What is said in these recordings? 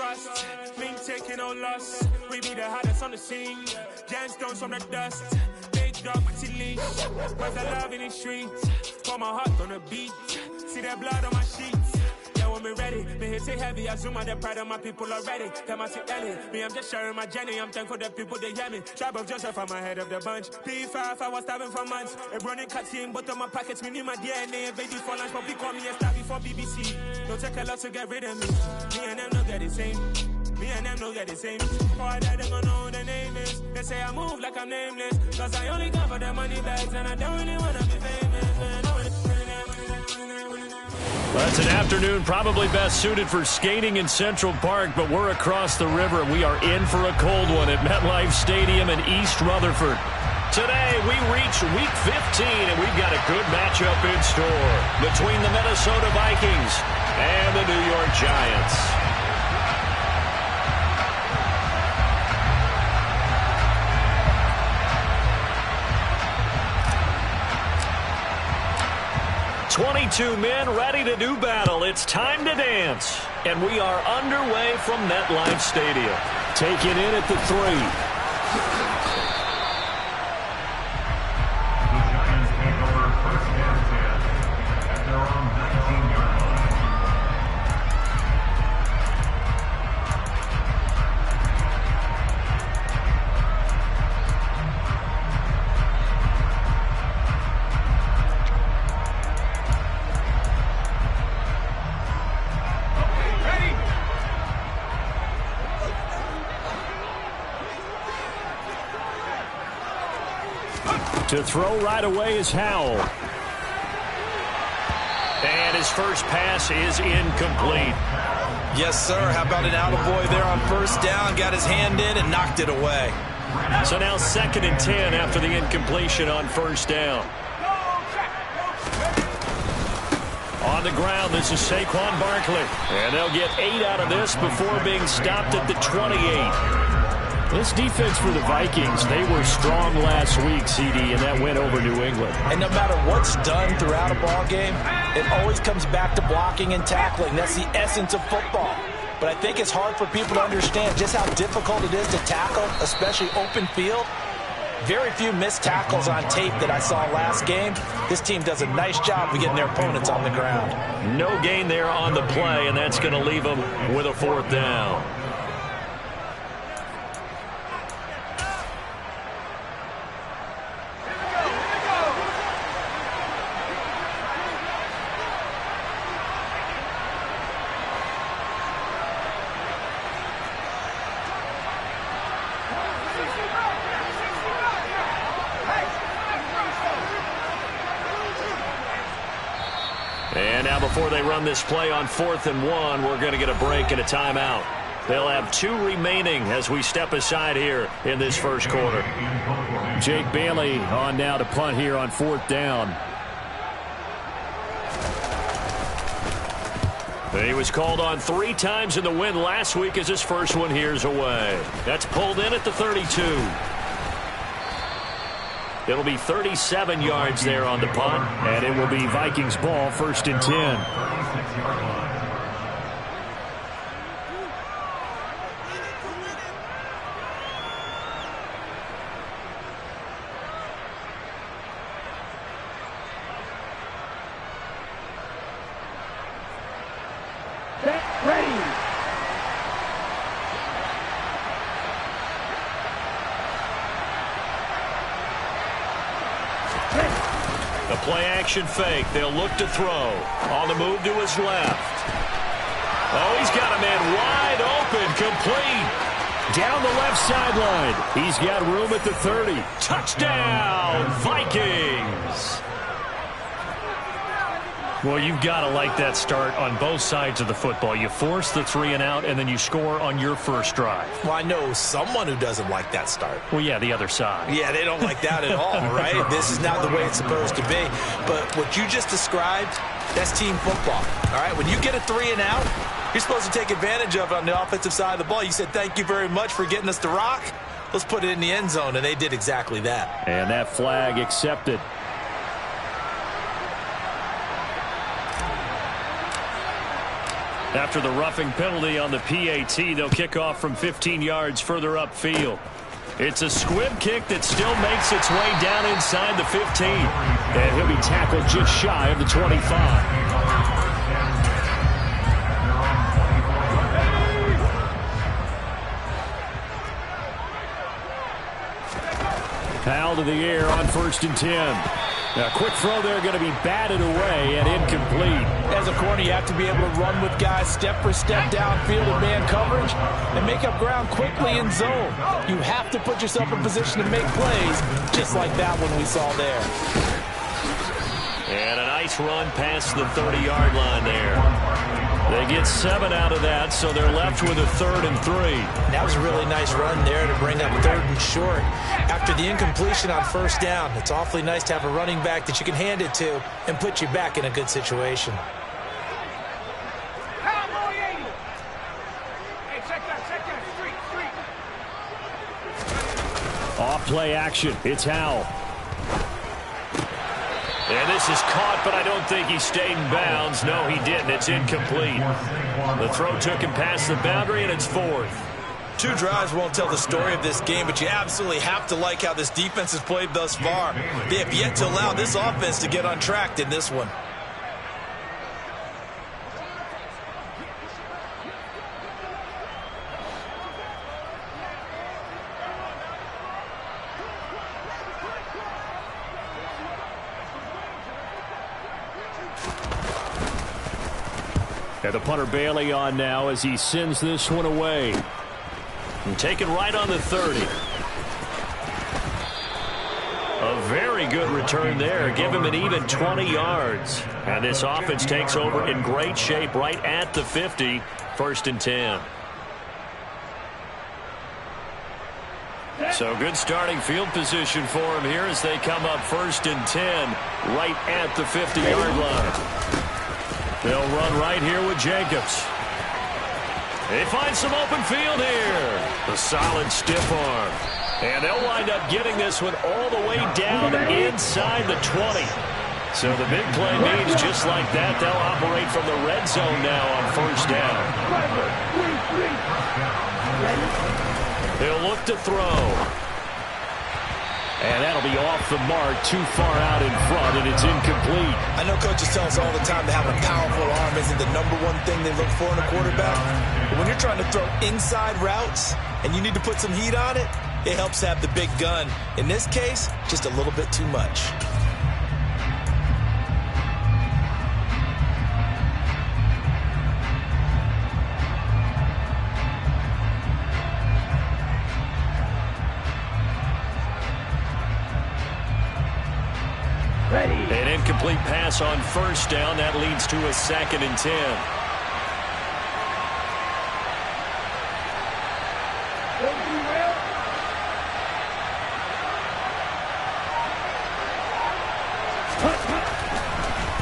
trust. Been taking no loss. We be the hottest on the scene. Gemstones from the dust. Big dog, my leash. Where's the love in the streets? Pour my heart on the beat. See that blood on my sheets. Yeah, when me ready, me hit it heavy. I zoom out the pride of my people already. Them I see Ellie. Me, I'm just sharing my journey. I'm thankful that people they hear me. Tribe of Joseph, I'm ahead of the bunch. P5, I was starving for months. A running cut team, but on my pockets, me knew my DNA. Invaded for lunch, but we call me a star before BBC. Don't take a lot to get rid of me. Me and them don't get the same. Me and them don't get the same. Boy, that they gonna know who the name is. They say I move like I'm nameless. Cause I only come for the money bags. And I don't really wanna be famous, man. Well, it's an afternoon probably best suited for skating in Central Park, but we're across the river. We are in for a cold one at MetLife Stadium in East Rutherford. Today, we reach Week 15, and we've got a good matchup in store between the Minnesota Vikings and the New York Giants. "22 men ready to do battle. It's time to dance." And we are underway from MetLife Stadium. Take it in at the 3. To throw right away is Howell. And his first pass is incomplete. Yes, sir. How about an attaboy there on first down? Got his hand in and knocked it away. So now 2nd and 10 after the incompletion on first down. On the ground, this is Saquon Barkley. And they'll get 8 out of this before being stopped at the 28. This defense for the Vikings, they were strong last week, CD, and that went over New England. And no matter what's done throughout a ball game, it always comes back to blocking and tackling. That's the essence of football. But I think it's hard for people to understand just how difficult it is to tackle, especially open field. Very few missed tackles on tape that I saw last game. This team does a nice job of getting their opponents on the ground. No gain there on the play, and that's going to leave them with a 4th down. And now before they run this play on 4th and 1, we're going to get a break and a timeout. They'll have 2 remaining as we step aside here in this first quarter. Jake Bailey on now to punt here on 4th down. He was called on 3 times in the win last week as his first one here's away. That's pulled in at the 32. It'll be 37 yards there on the punt. And it will be Vikings ball, 1st and 10. The play-action fake. They'll look to throw. On the move to his left. Oh, he's got a man wide open. Complete. Down the left sideline. He's got room at the 30. Touchdown, Vikings. Well, you've got to like that start on both sides of the football. You force the 3 and out, and then you score on your first drive. Well, I know someone who doesn't like that start. Well, yeah, the other side. Yeah, they don't like that at all, right? This is not the way it's supposed to be. But what you just described, that's team football, all right? When you get a 3 and out, you're supposed to take advantage of it on the offensive side of the ball. You said, thank you very much for getting us the rock. Let's put it in the end zone, and they did exactly that. And that flag accepted. After the roughing penalty on the PAT, they'll kick off from 15 yards further upfield. It's a squib kick that still makes its way down inside the 15. And he'll be tackled just shy of the 25. Foul to the air on 1st and 10. A quick throw there going to be batted away and incomplete. As a corner, you have to be able to run with guys step for step downfield in man coverage and make up ground quickly in zone. You have to put yourself in position to make plays, just like that one we saw there. And a nice run past the 30-yard line there. They get 7 out of that, so they're left with a 3rd and 3. That was a really nice run there to bring up 3rd and short. After the incompletion on 1st down, it's awfully nice to have a running back that you can hand it to and put you back in a good situation. Off play action. It's Howell. And this is caught, but I don't think he stayed in bounds. No, he didn't. It's incomplete. The throw took him past the boundary, and it's 4th. 2 drives won't tell the story of this game, but you absolutely have to like how this defense has played thus far. They have yet to allow this offense to get untracked in this one. And the punter Bailey on now as he sends this one away. And taken right on the 30. A very good return there. Give him an even 20 yards. And this offense takes over in great shape right at the 50. 1st and 10. So good starting field position for him here as they come up 1st and 10 right at the 50-yard line. They'll run right here with Jacobs. They find some open field here. A solid stiff arm. And they'll wind up getting this one all the way down inside the 20. So the big play means just like that, they'll operate from the red zone now on 1st down. He'll look to throw. And that'll be off the mark, too far out in front, and it's incomplete. I know coaches tell us all the time that having a powerful arm isn't the #1 thing they look for in a quarterback. But when you're trying to throw inside routes and you need to put some heat on it, it helps have the big gun. In this case, just a little bit too much. An incomplete pass on 1st down. That leads to a 2nd and 10.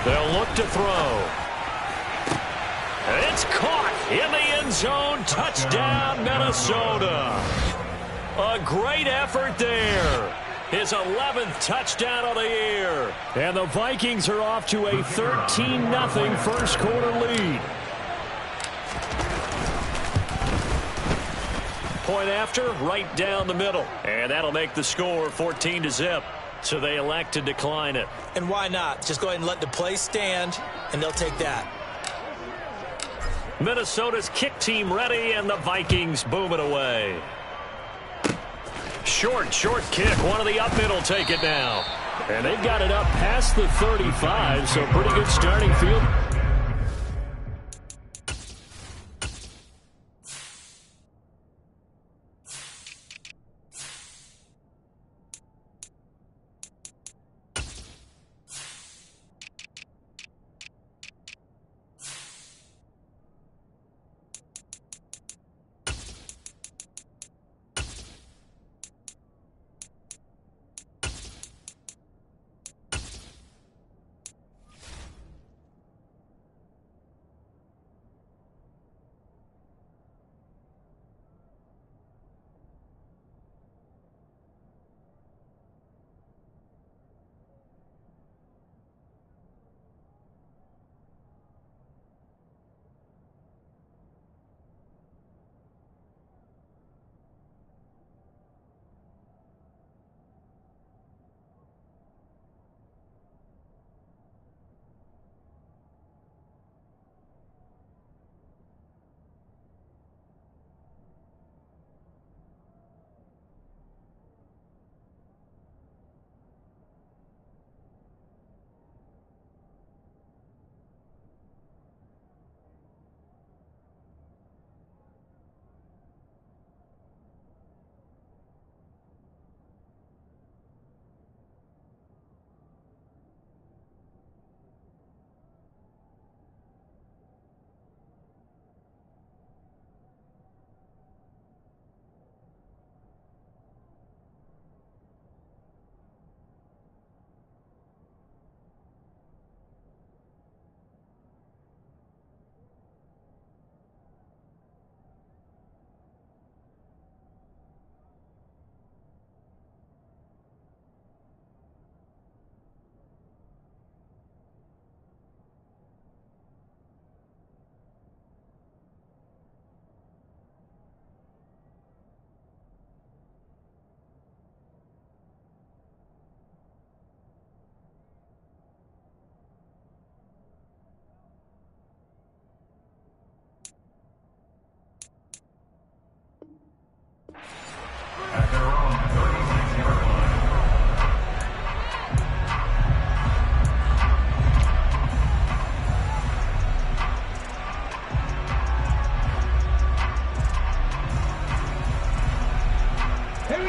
They'll look to throw. It's caught in the end zone. Touchdown, Minnesota. A great effort there. His 11th touchdown of the year. And the Vikings are off to a 13-0 first quarter lead. Point after, right down the middle. And that'll make the score 14-0. So they elect to decline it. And why not? Just go ahead and let the play stand, and they'll take that. Minnesota's kick team ready, and the Vikings boom it away. Short kick. One of the up middle take it now. And they've got it up past the 35, so pretty good starting field.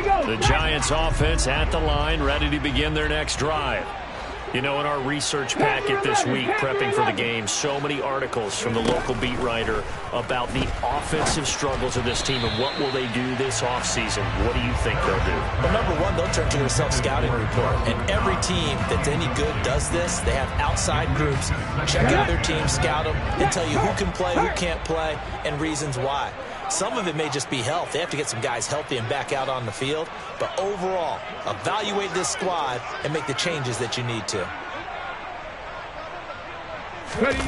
The Giants offense at the line, ready to begin their next drive. You know, in our research packet this week, prepping for the game, so many articles from the local beat writer about the offensive struggles of this team and what will they do this offseason. What do you think they'll do? Well, number one, they'll turn to their self-scouting report. And every team that's any good does this. They have outside groups. Check out their team, scout them. They tell you who can play, who can't play, and reasons why. Some of it may just be health. They have to get some guys healthy and back out on the field. But overall, evaluate this squad and make the changes that you need to. Ready.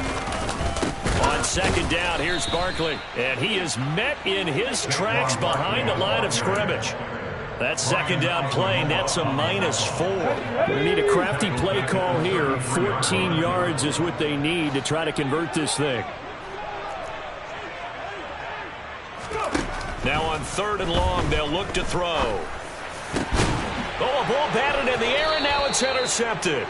On second down, here's Barkley. And he is met in his tracks behind the line of scrimmage. That second down play nets a -4. They need a crafty play call here. 14 yards is what they need to try to convert this thing. Now on 3rd and long, they'll look to throw. Oh, a ball batted in the air, and now it's intercepted.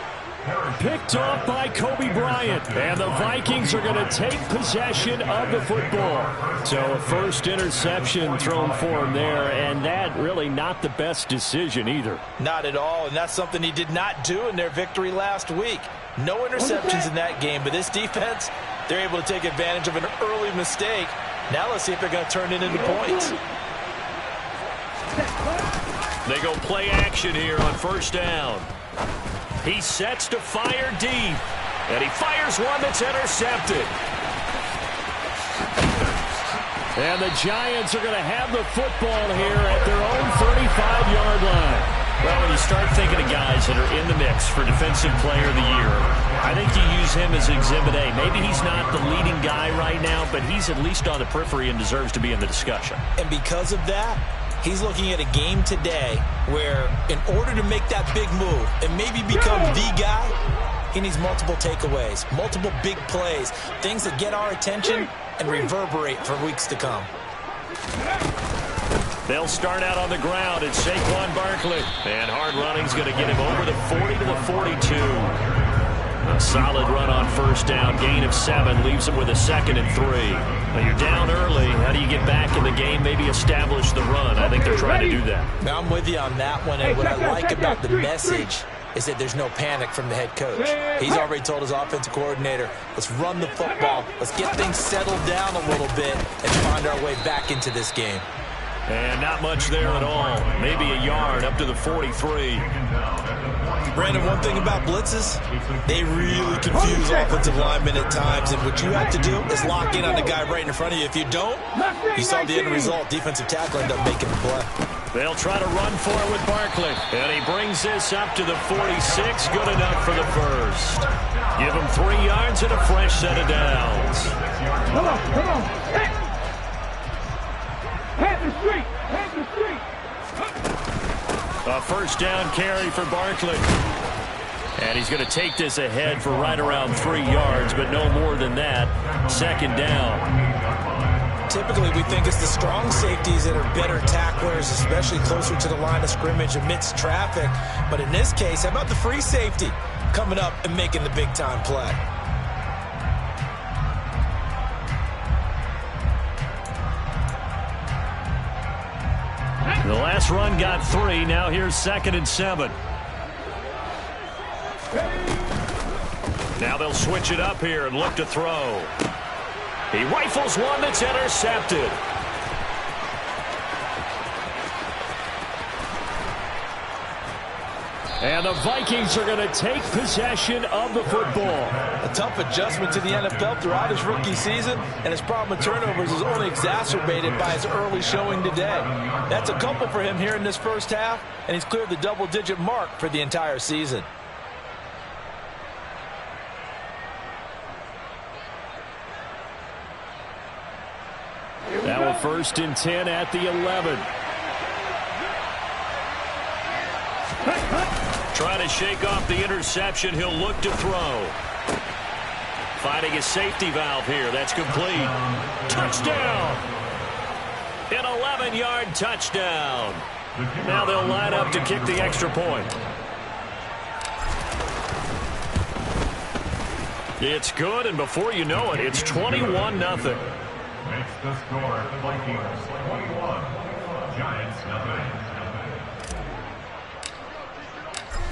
Picked off by Kobe Bryant, and the Vikings are going to take possession of the football. So a first interception thrown for him there, and that really not the best decision either. Not at all, and that's something he did not do in their victory last week. No interceptions in that game, but this defense, they're able to take advantage of an early mistake. Now let's see if they're going to turn it into points. They go play action here on 1st down. He sets to fire deep, and he fires one that's intercepted. And the Giants are going to have the football here at their own 35-yard line. Well, when you start thinking of guys that are in the mix for Defensive Player of the Year, I think you use him as Exhibit A. Maybe he's not the leading guy right now, but he's at least on the periphery and deserves to be in the discussion. And because of that, he's looking at a game today where in order to make that big move and maybe become the guy, he needs multiple takeaways, multiple big plays, things that get our attention and reverberate for weeks to come. They'll start out on the ground. It's Saquon Barkley. And hard running's going to get him over the 40 to the 42. A solid run on 1st down. Gain of 7 leaves him with a 2nd and 3. Now you're down early. How do you get back in the game? Maybe establish the run. I think they're trying to do that. Now I'm with you on that one. And what I like about the message is that there's no panic from the head coach. He's already told his offensive coordinator, let's run the football. Let's get things settled down a little bit and find our way back into this game. And not much there at all. Maybe a yard up to the 43. Brandon, one thing about blitzes, they really confuse offensive linemen at times. And what you have to do is lock in on the guy right in front of you. If you don't, you saw the end result. Defensive tackle ended up making the play. They'll try to run for it with Barkley. And he brings this up to the 46. Good enough for the first. Give him 3 yards and a fresh set of downs. Come on, come on. Hey. Head the street! Head the street! A 1st down carry for Barkley. And he's going to take this ahead for right around 3 yards, but no more than that. 2nd down. Typically, we think it's the strong safeties that are better tacklers, especially closer to the line of scrimmage amidst traffic. But in this case, how about the free safety coming up and making the big-time play? The last run got 3. Now here's 2nd and 7. Now they'll switch it up here and look to throw. He rifles one that's intercepted. And the Vikings are going to take possession of the football. A tough adjustment to the NFL throughout his rookie season, and his problem with turnovers is only exacerbated by his early showing today. That's a couple for him here in this 1st half, and he's cleared the double-digit mark for the entire season. Now a 1st and 10 at the 11. Trying to shake off the interception. He'll look to throw. Finding a safety valve here. That's complete. Touchdown! An 11-yard touchdown. Now they'll line up to kick the extra point. It's good, and before you know it, it's 21-0. Makes the score Vikings 21, Giants 0.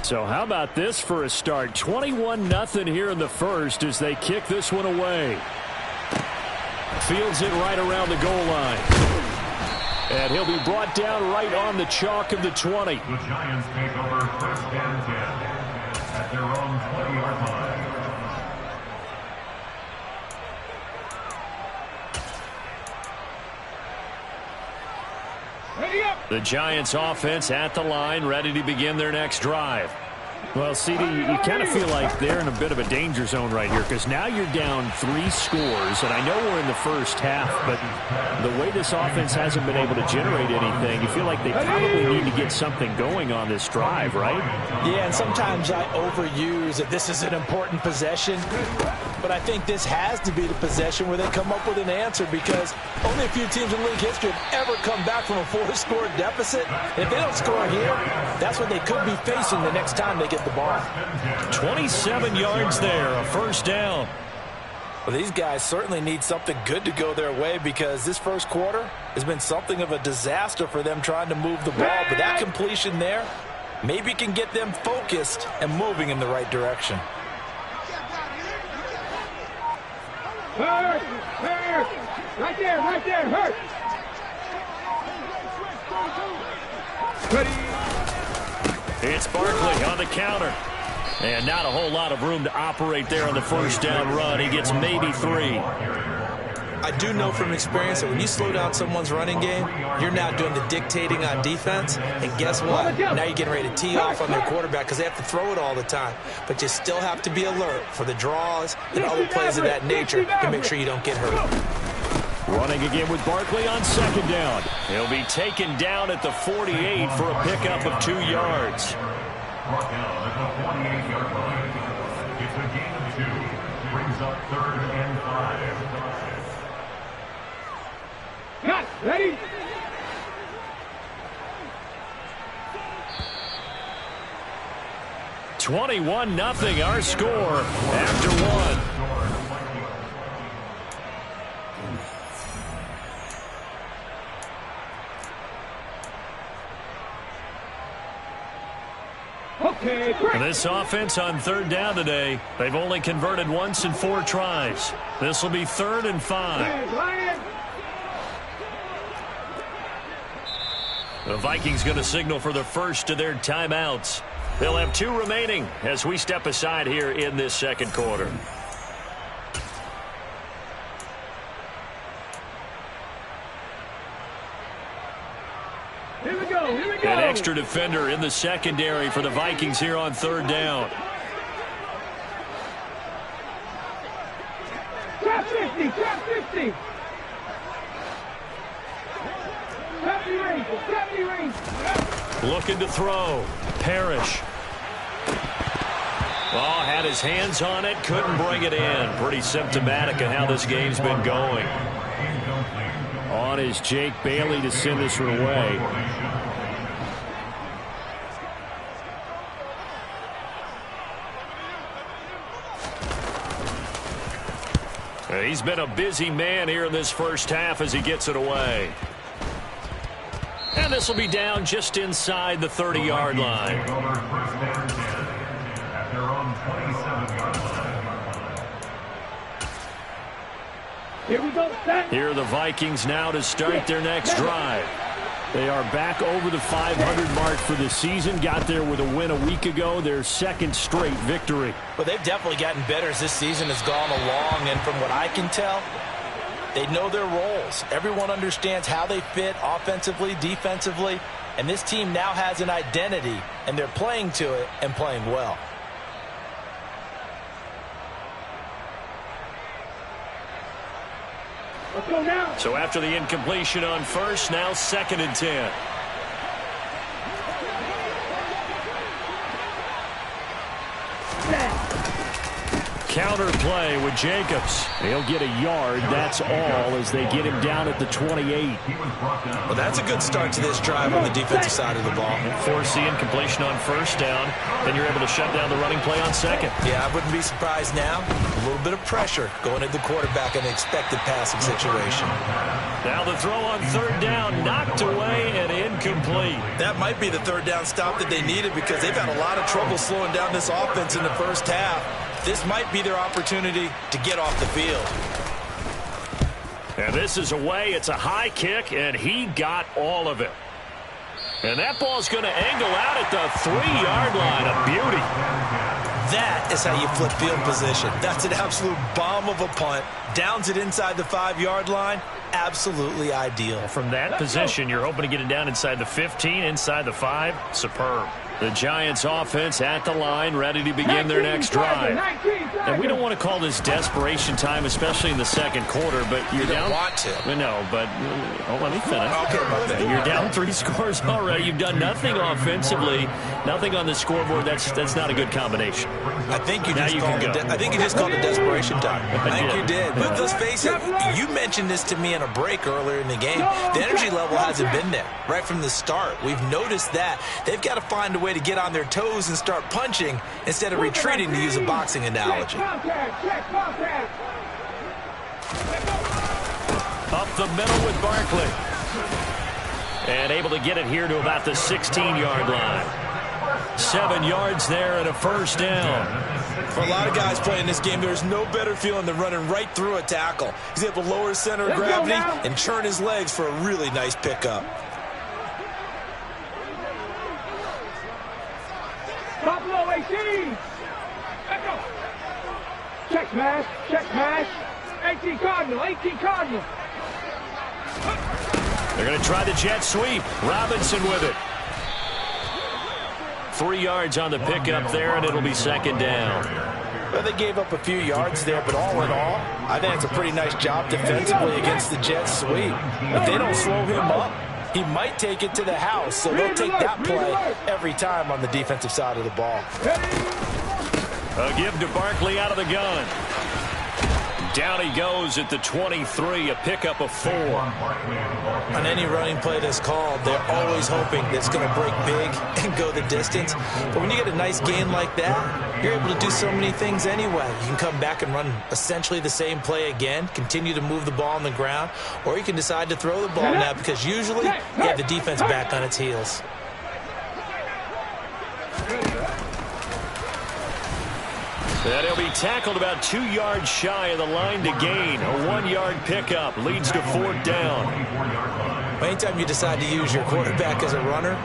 So how about this for a start? 21-0 here in the first as they kick this one away. Fields it right around the goal line. And he'll be brought down right on the chalk of the 20. The Giants take over first and 10 at their own 20-yard line. The Giants offense at the line, ready to begin their next drive. Well, CD, you kind of feel like they're in a bit of a danger zone right here because now you're down 3 scores, and I know we're in the first half, but the way this offense hasn't been able to generate anything, you feel like they probably need to get something going on this drive, right? Yeah, and sometimes I overuse that this is an important possession, but I think this has to be the possession where they come up with an answer because only a few teams in league history have ever come back from a 4-score deficit. And if they don't score here, that's what they could be facing the next time they get the ball. 27 yards there, a first down. Well, these guys certainly need something good to go their way because this first quarter has been something of a disaster for them trying to move the ball. But that completion there maybe can get them focused and moving in the right direction. Hurt! Right there, hurt! It's Barkley on the counter. And not a whole lot of room to operate there on the first down run. He gets maybe 3. I do know from experience that when you slow down someone's running game, you're now doing the dictating on defense. And guess what? Now you're getting ready to tee off on their quarterback because they have to throw it all the time. But you still have to be alert for the draws and other plays of that nature to make sure you don't get hurt. Running again with Barkley on second down. He'll be taken down at the 48 for a pickup of 2 yards. Brought down at the 48-yard line. It's a gain of 2. Brings up 3rd and 5. Cut! Ready? $21-0 our score after 1. Okay, This offense on 3rd down today, they've only converted once in 4 tries. This will be 3rd and 5. Lion! The Vikings going to signal for the first of their timeouts. They'll have 2 remaining as we step aside here in this second quarter. Here we go. An extra defender in the secondary for the Vikings here on 3rd down. Trap 50, trap 50. 70 range. Looking to throw. Parrish. Oh, had his hands on it, couldn't bring it in. Pretty symptomatic of how this game's been going. On is Jake Bailey to send this one away. He's been a busy man here in this first half as he gets it away. And this will be down just inside the 30-yard line. Here we go. Here are the Vikings now to start their next drive. They are back over the 500 mark for the season. Got there with a win a week ago, their 2nd straight victory. Well, they've definitely gotten better as this season has gone along, and from what I can tell, they know their roles. Everyone understands how they fit offensively, defensively, and this team now has an identity, and they're playing to it and playing well. Let's go now. So after the incompletion on first, now 2nd and 10. Counter play with Jacobs. He'll get a yard. That's all as they get him down at the 28. Well, that's a good start to this drive on the defensive side of the ball. Force the incompletion on first down. Then you're able to shut down the running play on 2nd. Yeah, I wouldn't be surprised now. A little bit of pressure going at the quarterback in the expected passing situation. Now the throw on third down, knocked away and incomplete. That might be the third down stop that they needed because they've had a lot of trouble slowing down this offense in the first half. This might be their opportunity to get off the field. And this is away. It's a high kick, and he got all of it. And that ball's going to angle out at the 3-yard line. A beauty. That is how you flip field position. That's an absolute bomb of a punt. Downs it inside the 5-yard line. Absolutely ideal. From that position, you're hoping to get it down inside the 15, inside the 5. Superb. The Giants offense at the line, ready to begin their next drive. And we don't want to call this desperation time, especially in the second quarter, but you're down. You don't want to. No, but let me finish. Okay, about that. You're down 3 scores already. You've done nothing offensively, nothing on the scoreboard. That's not a good combination. I think you just called it desperation time. I think you did. But let's face it, you mentioned this to me in a break earlier in the game. The energy level hasn't been there right from the start. We've noticed that. They've got to find a way to get on their toes and start punching instead of retreating, to use a boxing analogy. Up the middle with Barkley. And able to get it here to about the 16-yard line. 7 yards there and a first down. For a lot of guys playing this game, there's no better feeling than running right through a tackle. He's able to lower his center of gravity and turn his legs for a really nice pickup. Buffalo 18. Check smash. 18 Cardinal. They're going to try the jet sweep. Robinson with it. 3 yards on the pickup there, and it'll be second down. Well, they gave up a few yards there, but all in all, I think it's a pretty nice job defensively against the jet sweep. If they don't slow him up, he might take it to the house, so they'll take that play every time on the defensive side of the ball. A give to Barkley out of the gun. Down he goes at the 23, a pickup of 4. On any running play that's called, they're always hoping that it's going to break big and go the distance. But when you get a nice gain like that, you're able to do so many things anyway. You can come back and run essentially the same play again, continue to move the ball on the ground, or you can decide to throw the ball now because usually you have the defense back on its heels. And he'll be tackled about 2 yards shy of the line to gain. A 1-yard pickup leads to fourth down. Anytime you decide to use your quarterback as a runner,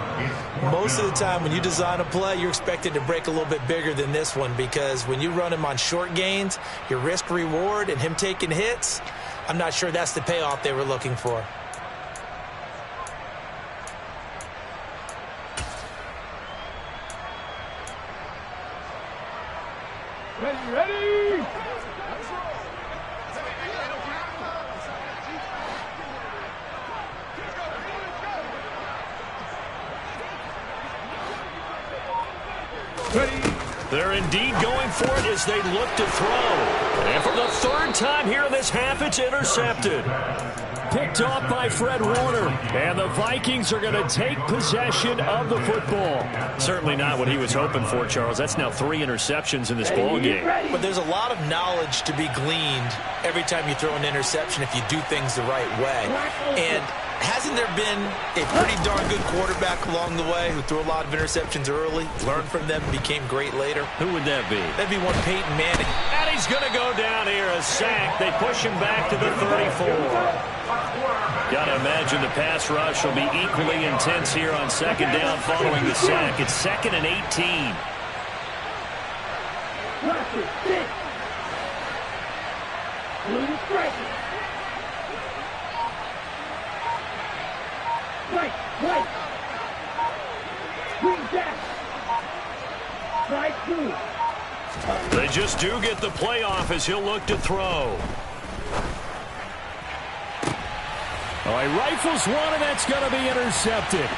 most of the time when you design a play, you're expected to break a little bit bigger than this one because when you run him on short gains, your risk-reward and him taking hits, I'm not sure that's the payoff they were looking for. Ready! They're indeed going for it as they look to throw. And for the third time here in this half, it's intercepted. Picked off by Fred Warner. And the Vikings are going to take possession of the football. Certainly not what he was hoping for, Charles. That's now 3 interceptions in this ball game. But there's a lot of knowledge to be gleaned every time you throw an interception if you do things the right way. And hasn't there been a pretty darn good quarterback along the way who threw a lot of interceptions early, learned from them, and became great later? Who would that be? That'd be one Peyton Manning. And he's going to go down here, a sack. They push him back to the 34. Got to imagine the pass rush will be equally intense here on second down following the sack. It's 2nd and 18. They just do get the playoff as he'll look to throw. Oh, he rifles one, and that's going to be intercepted.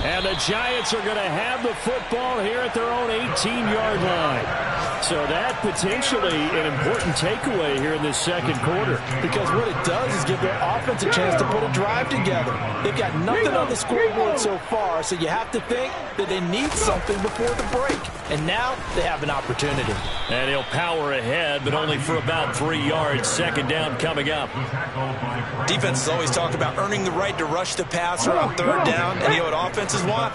And the Giants are going to have the football here at their own 18-yard line. So that potentially an important takeaway here in this second quarter. Because what it does is give give their offense a chance to put a drive together. They've got nothing on the scoreboard so far, so you have to think that they need something before the break. And now they have an opportunity. And he'll power ahead, but only for about 3 yards. Second down coming up. Defenses always talk about earning the right to rush the passer on third down. And you know what offenses want?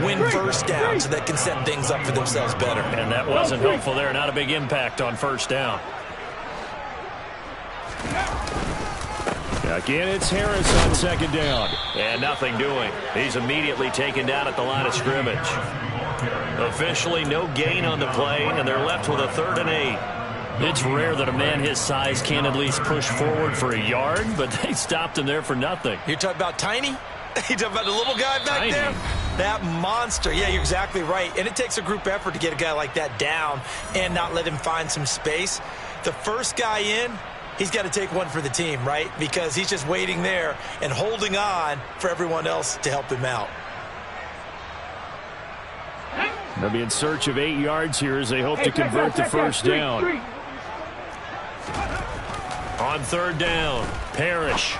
Win first down so they can set things up for themselves better. And that wasn't helpful there. Not a big impact on first down. Again, it's Harris on second down. And nothing doing. He's immediately taken down at the line of scrimmage. Officially no gain on the play, and they're left with a 3rd and 8. It's rare that a man his size can at least push forward for a yard, but they stopped him there for nothing. You're talking about Tiny? You're talking about the little guy back Tiny. there? That monster. Yeah, you're exactly right. And it takes a group effort to get a guy like that down and not let him find some space. The first guy in, he's got to take one for the team, right? Because he's just waiting there and holding on for everyone else to help him out. They'll be in search of 8 yards here as they hope to convert the first down. On third down, Parrish.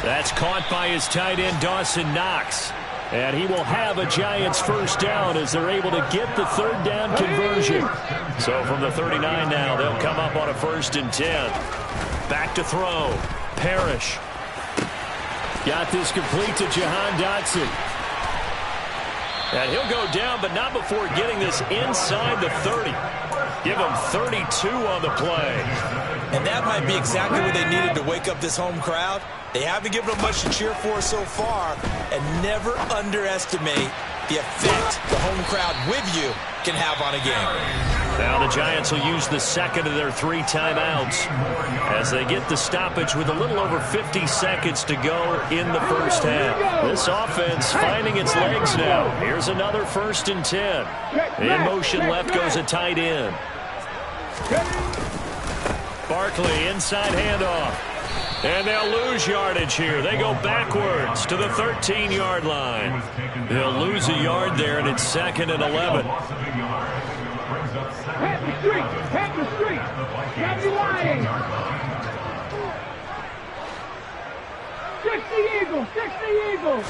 That's caught by his tight end, Dawson Knox. And he will have a Giants first down as they're able to get the third down conversion. So from the 39 now, they'll come up on a 1st and 10. Back to throw. Parrish. Got this complete to Jahan Dotson. And he'll go down, but not before getting this inside the 30. Give him 32 on the play. And that might be exactly what they needed to wake up this home crowd. They haven't given them much to cheer for so far, and never underestimate the effect the home crowd with you can have on a game. Now the Giants will use the second of their 3 timeouts as they get the stoppage with a little over 50 seconds to go in the first half. This offense finding its legs now. Here's another 1st and 10. In motion left goes a tight end. Barkley inside handoff. And they'll lose yardage here. They go backwards to the 13-yard line. They'll lose a yard there, and it's 2nd and 11. Pat the street! Pat the street! Grab your line! 60 Eagles! 60 Eagles!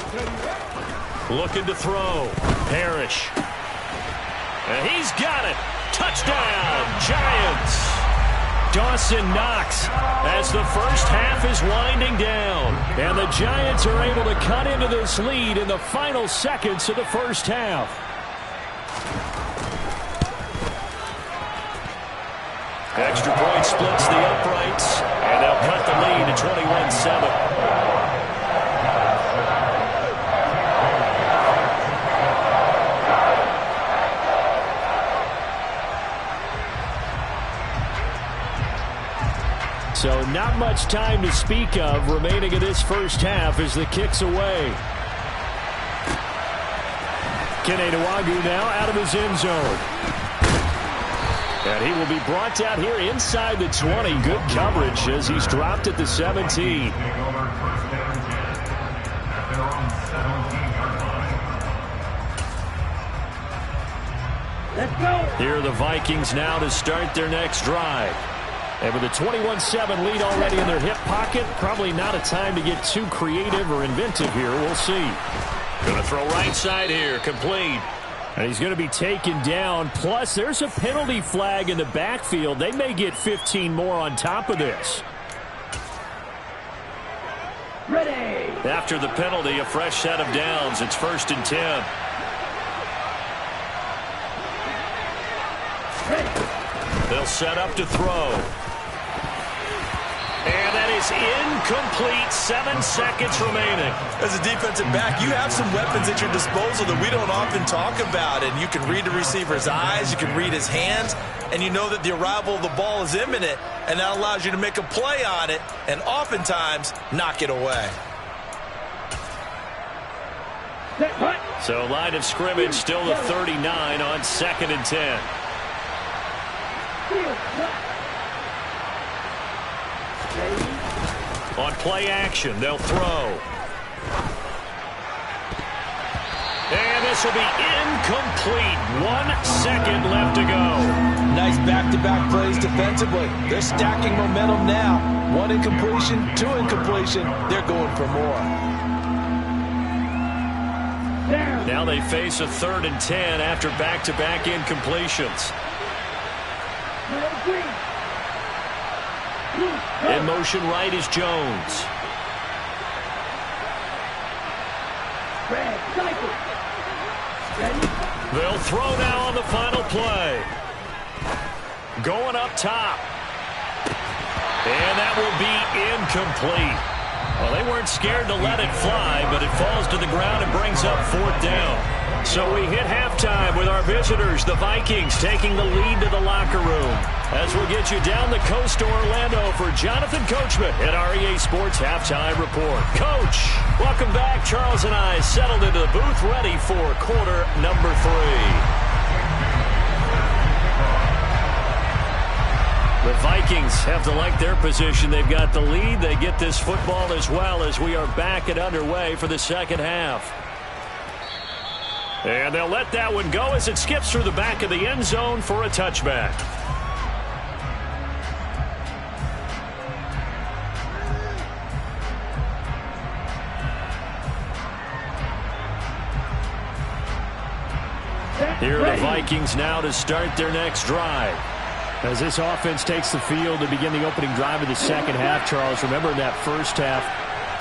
Looking to throw. Parrish. And he's got it. Touchdown, Giants. Dawson Knox as the first half is winding down. And the Giants are able to cut into this lead in the final seconds of the first half. Extra point splits the uprights, and they'll cut the lead to 21-7. So not much time to speak of remaining in this first half as the kick's away. Kene Nwangwu now out of his end zone. And he will be brought down here inside the 20. Good coverage as he's dropped at the 17. Let's go! Here are the Vikings now to start their next drive. And with a 21-7 lead already in their hip pocket, probably not a time to get too creative or inventive here. We'll see. Going to throw right side here, complete. And he's going to be taken down. Plus, there's a penalty flag in the backfield. They may get 15 more on top of this. Ready! After the penalty, a fresh set of downs. It's 1st and 10. They'll set up to throw. And that is incomplete. 7 seconds remaining. As a defensive back, you have some weapons at your disposal that we don't often talk about. And you can read the receiver's eyes, you can read his hands, and you know that the arrival of the ball is imminent. And that allows you to make a play on it and oftentimes knock it away. So line of scrimmage still the 39 on 2nd and 10. On play action, they'll throw. And this will be incomplete. 1 second left to go. Nice back-to-back plays defensively. They're stacking momentum now. 1 incompletion, 2 incompletion. They're going for more. Now they face a 3rd and 10 after back-to-back incompletions. In motion right is Jones. They'll throw now on the final play. Going up top. And that will be incomplete. Well, they weren't scared to let it fly, but it falls to the ground and brings up 4th down. So we hit halftime with our visitors, the Vikings, taking the lead to the locker room. As we'll get you down the coast to Orlando for Jonathan Coachman at our EA Sports Halftime Report. Coach, welcome back. Charles and I settled into the booth ready for quarter number 3. The Vikings have to like their position. They've got the lead. They get this football as well as we are back and underway for the second half. And they'll let that one go as it skips through the back of the end zone for a touchback. Here are the Vikings now to start their next drive. As this offense takes the field to begin the opening drive of the second half, Charles, remember in that first half,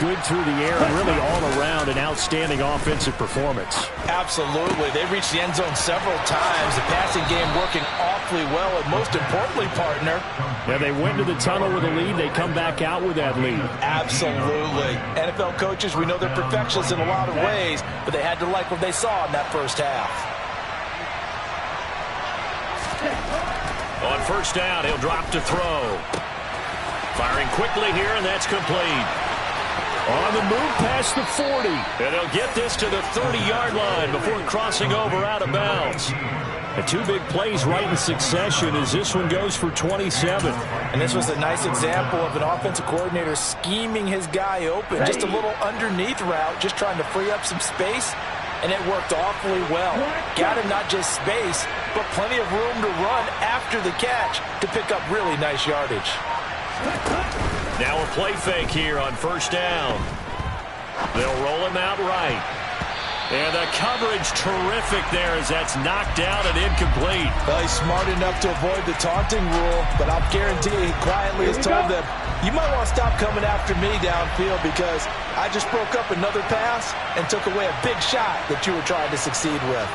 good through the air and really all around an outstanding offensive performance. Absolutely. They reached the end zone several times. The passing game working awfully well, and most importantly, partner. Yeah, they went to the tunnel with a lead. They come back out with that lead. Absolutely. NFL coaches, we know they're perfectionists in a lot of ways, but they had to like what they saw in that first half. On first down, he'll drop to throw. Firing quickly here, and that's complete. On the move past the 40. And they'll get this to the 30-yard line before crossing over out of bounds. And 2 big plays right in succession as this one goes for 27. And this was a nice example of an offensive coordinator scheming his guy open. Just a little underneath route, just trying to free up some space. And it worked awfully well. Got him not just space, but plenty of room to run after the catch to pick up really nice yardage. Now a play fake here on first down. They'll roll him out right. And the coverage terrific there as that's knocked down and incomplete. Well, he's smart enough to avoid the taunting rule, but I'll guarantee he quietly has told them, you might want to stop coming after me downfield because I just broke up another pass and took away a big shot that you were trying to succeed with.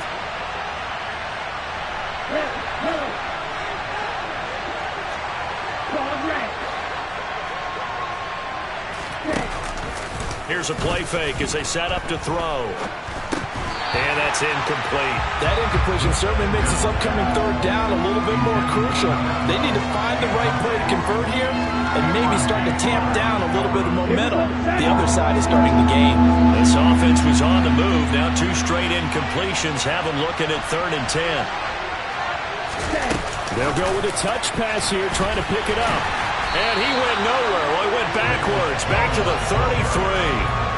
Here's a play fake as they set up to throw. And that's incomplete. That incompletion certainly makes this upcoming 3rd down a little bit more crucial. They need to find the right play to convert here and maybe start to tamp down a little bit of momentum. The other side is starting the game. This offense was on the move. Now 2 straight incompletions have them looking at 3rd and 10. They'll go with a touch pass here, trying to pick it up. And he went nowhere. Well, he went backwards, back to the 33.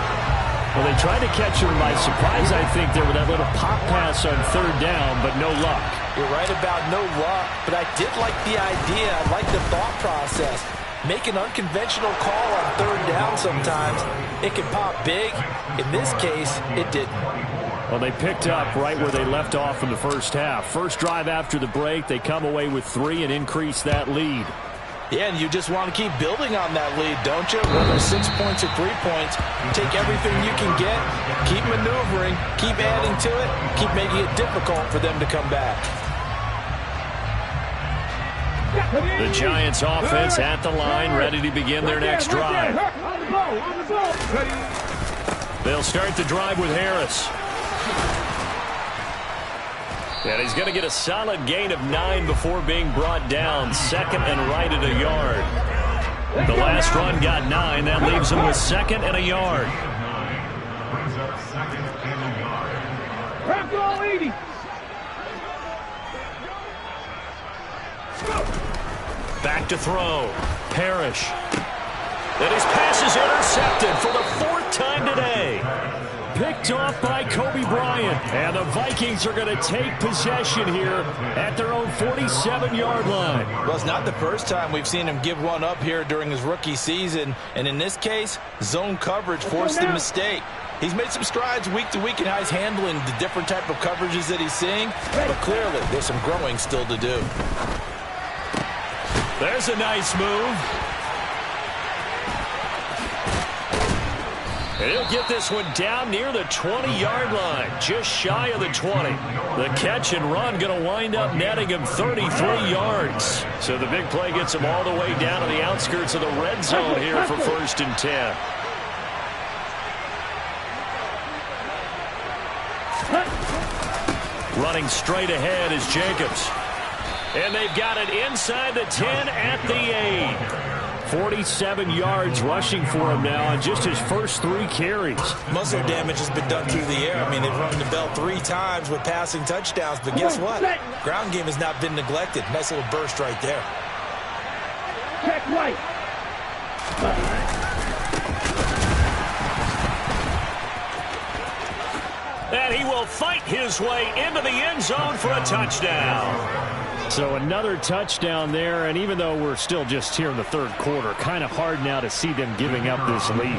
Well, they tried to catch him by surprise, I think, there with that little pop pass on 3rd down, but no luck. You're right about no luck, but I did like the idea. I like the thought process. Make an unconventional call on 3rd down sometimes. It can pop big. In this case, it didn't. Well, they picked up right where they left off in the first half. First drive after the break, they come away with 3 and increase that lead. Yeah, and you just want to keep building on that lead, don't you? Whether it's 6 points or 3 points, you take everything you can get, keep maneuvering, keep adding to it, keep making it difficult for them to come back. The Giants offense at the line, ready to begin their next drive. They'll start the drive with Harris. And he's going to get a solid gain of 9 before being brought down. 2nd and right at a yard. The last run got 9. That leaves him with 2nd and a yard. Brings up 2nd and a yard. Back to throw. Parrish. And his pass is intercepted for the 4th time today. Picked picked off by Kobe Bryant. And the Vikings are going to take possession here at their own 47-yard line. Well, it's not the first time we've seen him give one up here during his rookie season. And in this case, zone coverage forced the mistake. He's made some strides week to week in how he's handling the different type of coverages that he's seeing. But clearly, there's some growing still to do. There's a nice move. And he'll get this one down near the 20-yard line, just shy of the 20. The catch and run going to wind up netting him 33 yards. So the big play gets him all the way down to the outskirts of the red zone here for 1st and 10. Running straight ahead is Jacobs. And they've got it inside the 10 at the 8. 47 yards rushing for him now on just his first 3 carries. Muscle damage has been done through the air. I mean, they've rung the bell 3 times with passing touchdowns. But guess what? Ground game has not been neglected. Nice little burst right there. Check right. And he will fight his way into the end zone for a touchdown. So another touchdown there, and even though we're still just here in the 3rd quarter, kind of hard now to see them giving up this lead.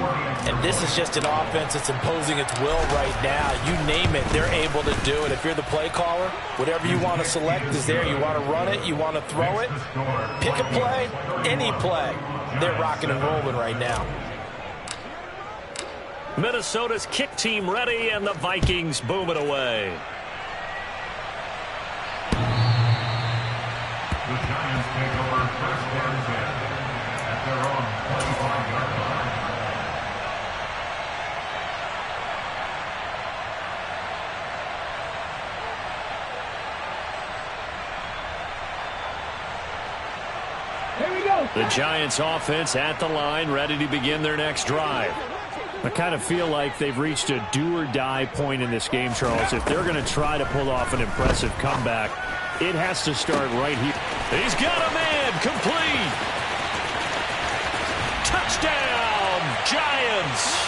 And this is just an offense that's imposing its will right now. You name it, they're able to do it. If you're the play caller, whatever you want to select is there. You want to run it, you want to throw it, pick a play, any play. They're rocking and rolling right now. Minnesota's kick team ready, and the Vikings boom it away. The Giants take over 1st and 10 at their own 25-yard line. Here we go. The Giants offense at the line, ready to begin their next drive. I kind of feel like they've reached a do-or-die point in this game, Charles. If they're going to try to pull off an impressive comeback, it has to start right here. He's got a man, complete. Touchdown, Giants.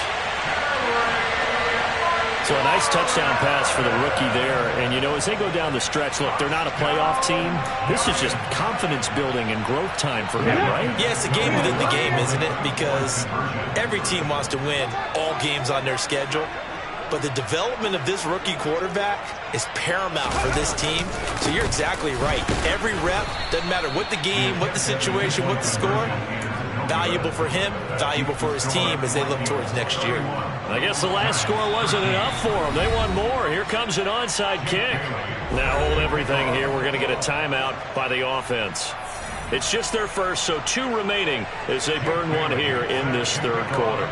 So a nice touchdown pass for the rookie there. And, you know, as they go down the stretch, look, they're not a playoff team. This is just confidence building and growth time for him, right? Yeah, it's a game within the game, isn't it? Because every team wants to win all games on their schedule. But the development of this rookie quarterback is paramount for this team. So you're exactly right. Every rep, doesn't matter what the game, what the situation, what the score, valuable for him, valuable for his team as they look towards next year. I guess the last score wasn't enough for them. They want more. Here comes an onside kick. Now hold everything here. We're going to get a timeout by the offense. It's just their first, so 2 remaining as they burn one here in this 3rd quarter.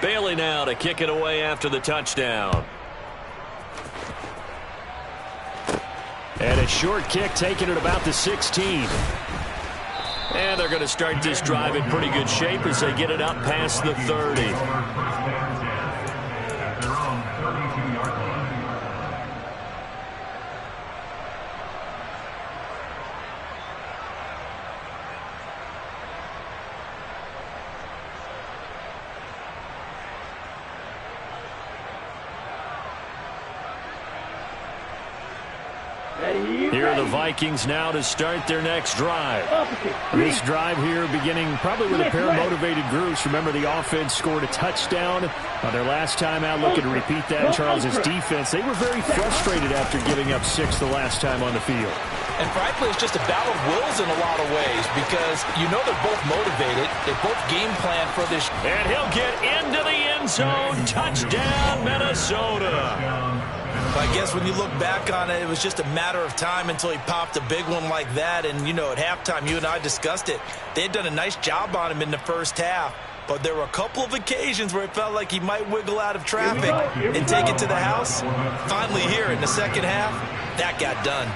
Bailey now to kick it away after the touchdown. And a short kick taken at about the 16. And they're going to start this drive in pretty good shape as they get it up past the 30. Here are the Vikings now to start their next drive. This drive here beginning probably with a pair of motivated groups. Remember, the offense scored a touchdown on their last time out. Looking to repeat that in Charles's defense. They were very frustrated after giving up 6 the last time on the field. And frankly, it's just a battle of wills in a lot of ways because you know they're both motivated. They both game plan for this. And he'll get into the end zone. Touchdown, Minnesota. I guess when you look back on it, it was just a matter of time until he popped a big one like that. And, you know, at halftime, you and I discussed it. They had done a nice job on him in the first half. But there were a couple of occasions where it felt like he might wiggle out of traffic and take it to the house. Finally here in the second half, that got done.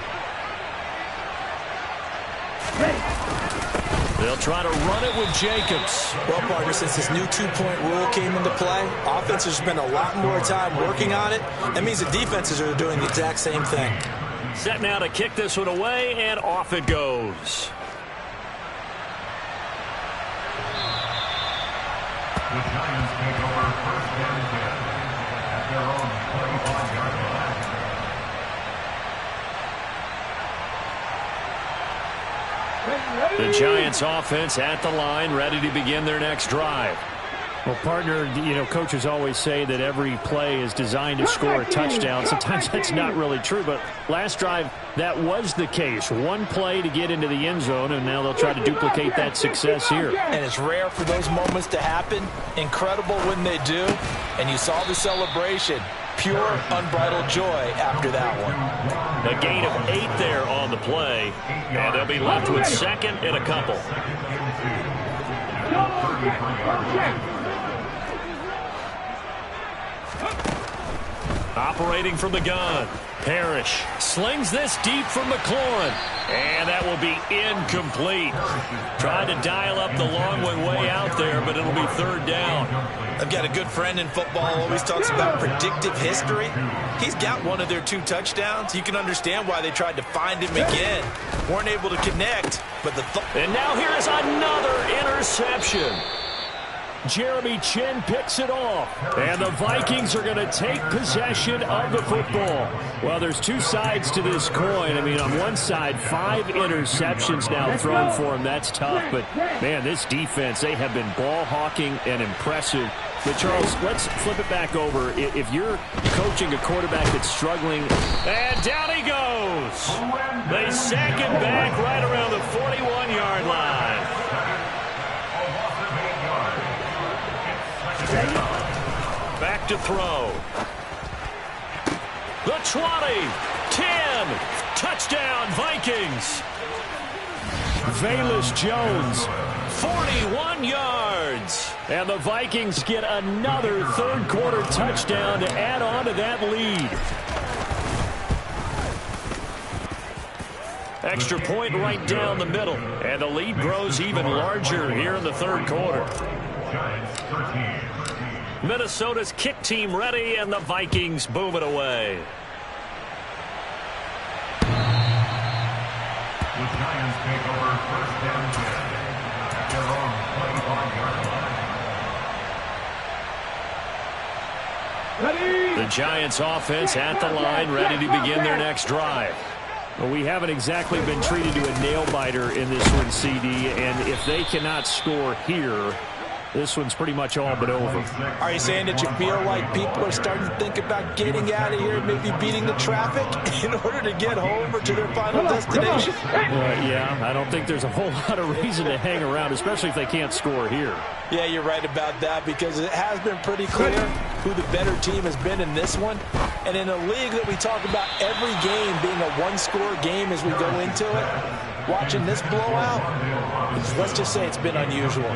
They'll try to run it with Jacobs. Well, partner, since this new 2-point rule came into play, offenses spend a lot more time working on it. That means the defenses are doing the exact same thing. Set now to kick this one away, and off it goes. The Giants take over first and 10 at their own 25-yard line. The Giants offense at the line, ready to begin their next drive. Well, partner, coaches always say that every play is designed to score a touchdown. Sometimes that's not really true, but last drive, that was the case. One play to get into the end zone, and now they'll try to duplicate that success here. And it's rare for those moments to happen. Incredible when they do. And you saw the celebration. Pure, unbridled joy after that one. A gain of 8 there on the play, and they'll be left with second and a couple. Operating from the gun, Parrish slings this deep from McLaurin, and that will be incomplete. Trying to dial up the long way out there, but it'll be third down. I've got a good friend in football, always talks about predictive history. He's got one of their 2 touchdowns. You can understand why they tried to find him again. Weren't able to connect, but and now here is another interception. Jeremy Chinn picks it off, and the Vikings are going to take possession of the football. Well, there's 2 sides to this coin. I mean, on one side, 5 interceptions now thrown for him. That's tough, but, man, this defense, they have been ball hawking and impressive. But, Charles, let's flip it back over. If you're coaching a quarterback that's struggling, and down he goes. They sack him back right around the 41-yard line. Back to throw. The 20, 10, touchdown Vikings. Velus Jones, 41 yards. And the Vikings get another third-quarter touchdown to add on to that lead. Extra point right down the middle, and the lead grows even larger here in the third quarter. Minnesota's kick team ready, and the Vikings boom it away. The Giants take over first and 10 at their own 25-yard line. The Giants offense at the line, ready to begin their next drive. Well, we haven't exactly been treated to a nail-biter in this one, CD, and if they cannot score here, this one's pretty much all but over. Are you saying that you feel like people are starting to think about getting out of here, maybe beating the traffic in order to get home or to their final destination? Yeah, I don't think there's a whole lot of reason to hang around, especially if they can't score here. Yeah, you're right about that, because it has been pretty clear who the better team has been in this one. And in a league that we talk about every game being a one-score game as we go into it, watching this blowout, let's just say it's been unusual.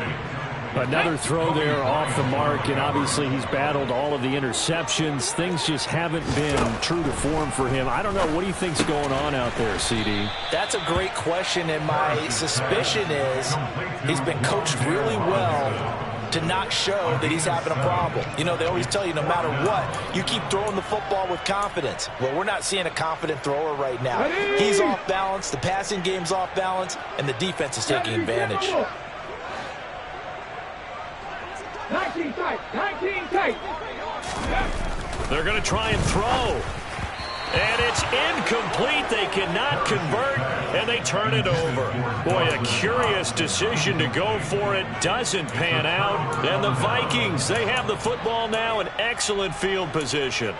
Another throw there off the mark, and obviously he's battled all of the interceptions. Things just haven't been true to form for him. I don't know. What do you think's going on out there, CD? That's a great question, and my suspicion is he's been coached really well to not show that he's having a problem. You know, they always tell you no matter what, you keep throwing the football with confidence. Well, we're not seeing a confident thrower right now. He's off balance, the passing game's off balance, and the defense is taking advantage. 19 tight, 19 tight. They're going to try and throw. And it's incomplete. They cannot convert, and they turn it over. Boy, a curious decision to go for it. Doesn't pan out. And the Vikings, they have the football now in excellent field position.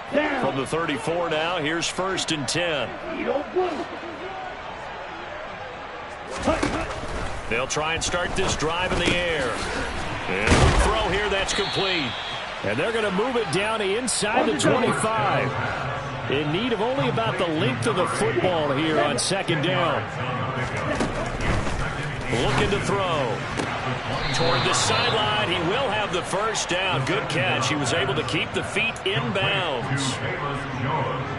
From the 34 now, here's 1st and 10. They'll try and start this drive in the air. And the throw here, that's complete. And they're going to move it down inside the 25. In need of only about the length of the football here on 2nd down. Looking to throw. Toward the sideline, he will have the 1st down. Good catch. He was able to keep the feet inbounds.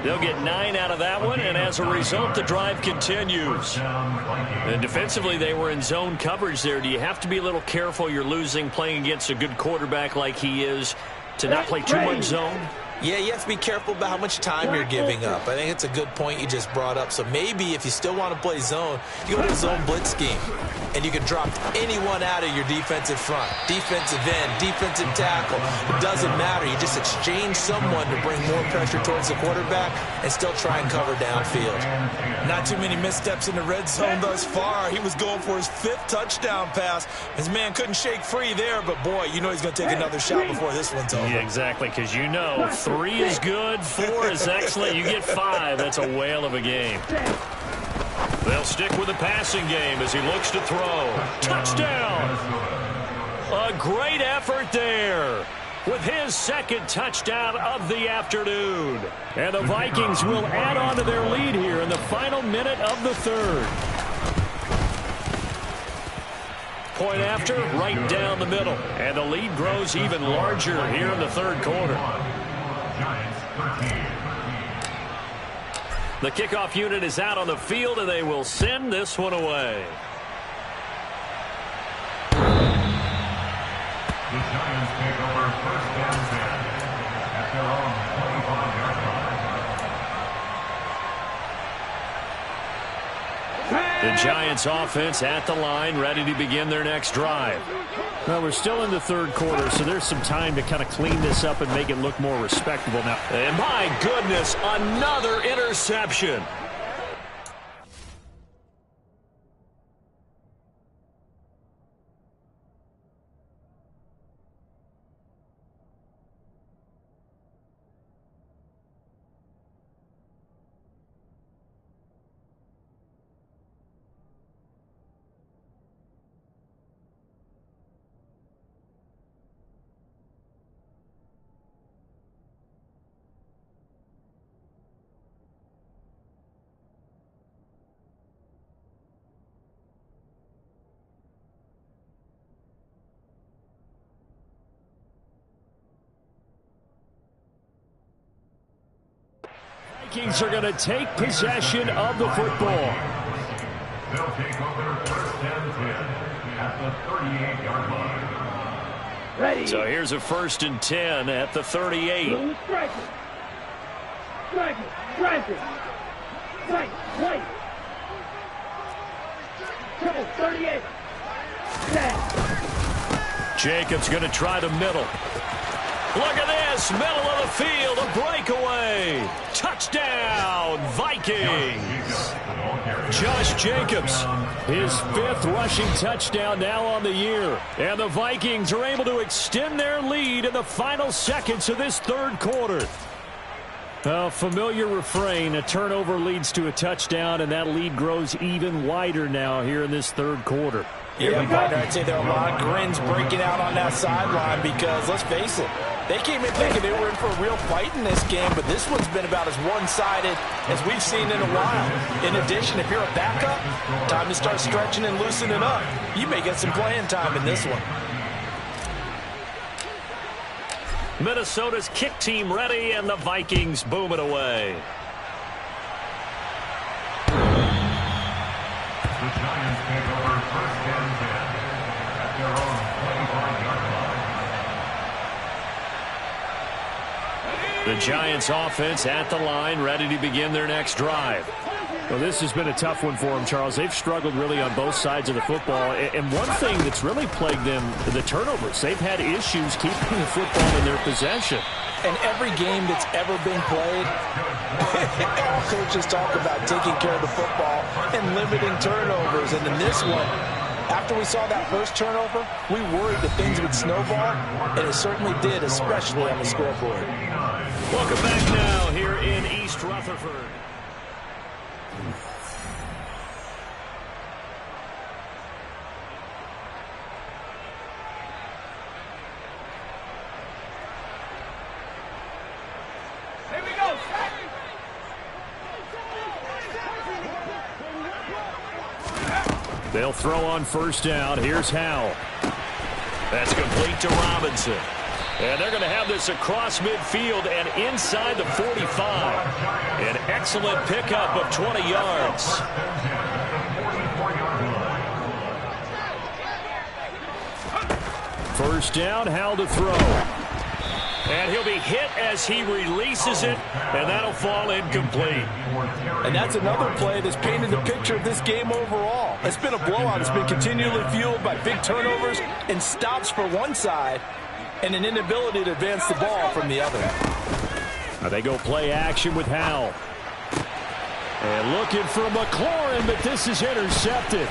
They'll get 9 out of that one, and as a result, the drive continues. And defensively, they were in zone coverage there. Do you have to be a little careful? You're losing playing against a good quarterback like he is. to not play too much zone? Yeah, you have to be careful about how much time you're giving up. I think it's a good point you just brought up. So maybe if you still want to play zone, you go to a zone blitz scheme, and you can drop anyone out of your defensive front. Defensive end, defensive tackle. It doesn't matter. You just exchange someone to bring more pressure towards the quarterback and still try and cover downfield. Not too many missteps in the red zone thus far. He was going for his 5th touchdown pass. His man couldn't shake free there, but boy, you know he's going to take another shot before this one's over. Yeah, exactly, because you know 3 is good, 4 is excellent. You get 5. That's a whale of a game. They'll stick with the passing game as he looks to throw. Touchdown! A great effort there with his 2nd touchdown of the afternoon. And the Vikings will add on to their lead here in the final minute of the 3rd. Point after, right down the middle. And the lead grows even larger here in the 3rd quarter. The kickoff unit is out on the field, and they will send this one away. The Giants take over 1st and 10 at their own 25-yard line. The Giants offense at the line, ready to begin their next drive. Well, we're still in the 3rd quarter, so there's some time to kind of clean this up and make it look more respectable now. And my goodness, another interception. Vikings are going to take possession of the football. They'll take over 1st and 10 at the 38-yard line. Ready. So here's a 1st and 10 at the 38. Strike it. Strike it. Strike it. Strike. Wait. Triple 38. 10. Jacobs going to try the middle. Look at this, middle of the field, a breakaway. Touchdown, Vikings. Josh Jacobs, his 5th rushing touchdown now on the year. And the Vikings are able to extend their lead in the final seconds of this 3rd quarter. A familiar refrain, a turnover leads to a touchdown, and that lead grows even wider now here in this 3rd quarter. Yeah, partner, I'd say there are a lot of grins breaking out on that sideline because, let's face it, they came in thinking they were in for a real fight in this game, but this one's been about as one-sided as we've seen in a while. In addition, if you're a backup, time to start stretching and loosening up. You may get some playing time in this one. Minnesota's kick team ready, and the Vikings boom it away. The Giants take over 1st and 10 at their own 25-yard line. The Giants offense at the line, ready to begin their next drive. Well, this has been a tough one for them, Charles. They've struggled really on both sides of the football. And one thing that's really plagued them, the turnovers. They've had issues keeping the football in their possession. And every game that's ever been played, all coaches talk about taking care of the football and limiting turnovers. And in this one, after we saw that first turnover, we worried that things would snowball, and it certainly did, especially on the scoreboard. Welcome back now here in East Rutherford. Here we go. They'll throw on 1st down. Here's Howell. That's complete to Robinson. And they're going to have this across midfield and inside the 45. An excellent pickup of 20 yards. First down, Howell to throw. And he'll be hit as he releases it, and that'll fall incomplete. And that's another play that's painted the picture of this game overall. It's been a blowout. It's been continually fueled by big turnovers and stops for one side and an inability to advance the ball from the other. Now they go play action with Howell. And looking for McLaurin, but this is intercepted.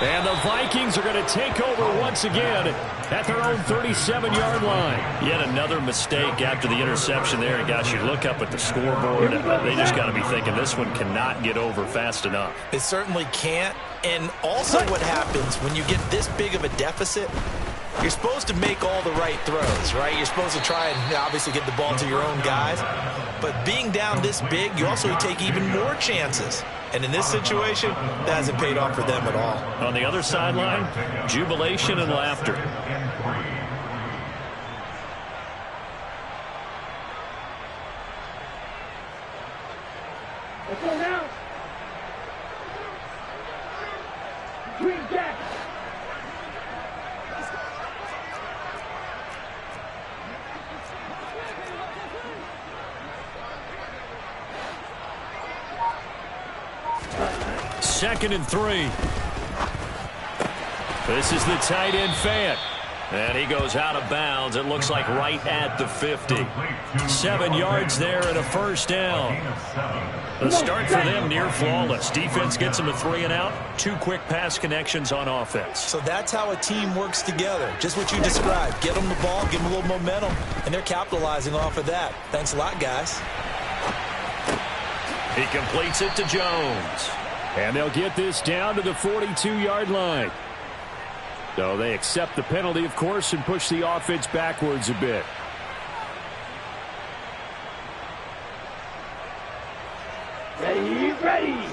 And the Vikings are going to take over once again at their own 37-yard line. Yet another mistake after the interception there. And guys, you look up at the scoreboard, they just got to be thinking this one cannot get over fast enough. It certainly can't. And also what happens when you get this big of a deficit, you're supposed to make all the right throws, right? You're supposed to try and obviously get the ball to your own guys. But being down this big, you also take even more chances. And in this situation, that hasn't paid off for them at all. On the other sideline, jubilation and laughter. Let's go now. Green Jack. Second and 3. This is the tight end Fant. And he goes out of bounds. It looks like right at the 50. 7 yards there and a first down. The start for them near flawless. Defense gets them a 3 and out. 2 quick pass connections on offense. So that's how a team works together. Just what you described. Get them the ball, give them a little momentum, and they're capitalizing off of that. Thanks a lot, guys. He completes it to Jones. And they'll get this down to the 42-yard line. So they accept the penalty, of course, and push the offense backwards a bit. Ready, ready.